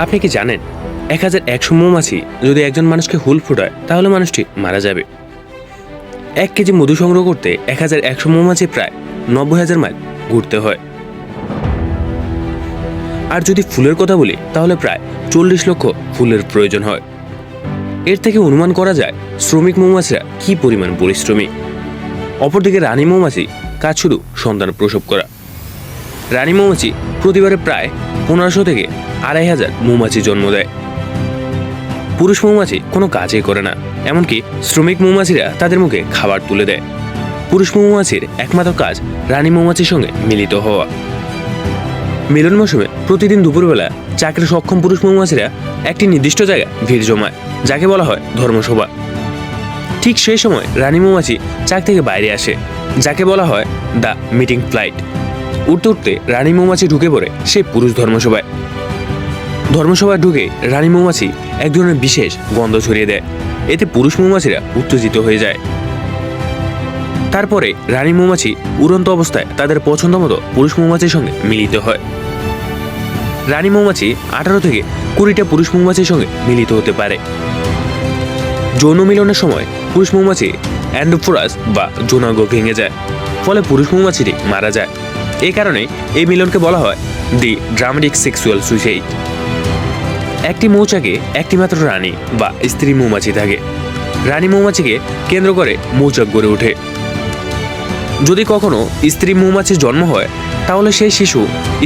আপনি কি জানেন 1100 মৌমাছি যদি একজন মানুষকে হুল ফোটায় তাহলে মানুষটি মারা যাবে। 1 কেজি মধু সংগ্রহ করতে 1100 মৌমাছি প্রায় 90,000 মাইল ঘুরতে হয়। আর যদি ফুলের কথা বলি তাহলে প্রায় 40 লক্ষ ফুলের প্রয়োজন হয়। এর থেকে অনুমান করা যায় শ্রমিক মৌমাছিরা কি পরিমাণ পরিশ্রমী। অপরদিকে রানী মৌমাছি কাজ শুধু সন্তান প্রসব করা। রানী মৌমাছি প্রতিবারে প্রায় 1500 থেকে 2500 মৌমাছি জন্ম দেয়। পুরুষ মৌমাছি কোনো কাজই করে না, এমনকি শ্রমিক মৌমাছিরা তাদের মুখে খাবার তুলে দেয়। পুরুষ মৌমাছির একমাত্র কাজ রানী মৌমাছির সঙ্গে মিলিত হওয়া। মিলন মৌসুমে প্রতিদিন দুপুরবেলা চাকরি সক্ষম পুরুষ মৌমাছিরা একটি নির্দিষ্ট জায়গায় ভিড় জমায়, যাকে বলা হয় ধর্মসভা। ঠিক সেই সময় রানী মৌমাছি চাক থেকে বাইরে আসে, যাকে বলা হয় দ্য মিটিং ফ্লাইট। উঠতে উঠতে রানী মৌমাছি ঢুকে পড়ে সেই পুরুষ ধর্মসভায়। ধর্মসভায় ঢুকে রানী মৌমাছি এক ধরনের বিশেষ গন্ধ ছড়িয়ে দেয়। এতে পুরুষ মৌমাছিরা উত্তেজিত হয়ে যায়। তারপরে রানী মৌমাছি উড়ন্ত অবস্থায় তাদের পছন্দ মতো পুরুষ মৌমাছির সঙ্গে মিলিত হয়। রানী মৌমাছি 18 থেকে 20টা পুরুষ মৌমাছির সঙ্গে মিলিত হতে পারে। যৌন মিলনের সময় পুরুষ মৌমাছি অ্যান্ডোফোরাস বা যৌনাঙ্গ ভেঙে যায়, ফলে পুরুষ মৌমাছিটি মারা যায়। এই কারণে এই মিলনকে বলা হয় দি ড্রামাটিক সেক্সুয়াল সুইসাইড। একটি মৌচাকে একটি মাত্র রানী বা স্ত্রী মৌমাছি থাকে। রানী মৌমাছিকে কেন্দ্র করে মৌচাক গড়ে ওঠে। যদি কখনো স্ত্রী মৌমাছির জন্ম হয় তাহলে সেই শিশু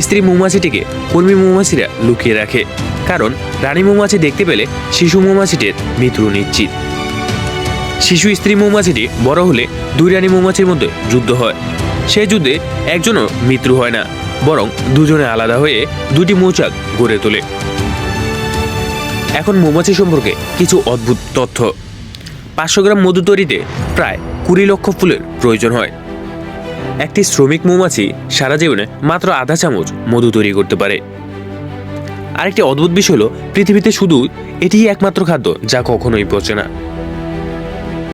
স্ত্রী মৌমাছিটিকে কর্মী মৌমাছিরা লুকিয়ে রাখে, কারণ রানী মৌমাছি দেখতে পেলে শিশু মৌমাছিটির মৃত্যু নিশ্চিত। শিশু স্ত্রী মৌমাছিটি বড় হলে দুই রানী মৌমাছির মধ্যে যুদ্ধ হয়। সেই যুদ্ধে একজনও মৃত্যু হয় না, বরং দুজনে আলাদা হয়ে দুটি মৌচাক গড়ে তোলে। এখন মৌমাছি সম্পর্কে কিছু অদ্ভুত তথ্য। 500 গ্রাম মধু তৈরিতে প্রায় 20 লক্ষ ফুলের প্রয়োজন হয়। একটি শ্রমিক মৌমাছি সারা জীবনে মাত্র আধা চামচ মধু তৈরি করতে পারে। আরেকটি অদ্ভুত বিষয় হলো পৃথিবীতে শুধু এটিই একমাত্র খাদ্য যা কখনোই পচে না।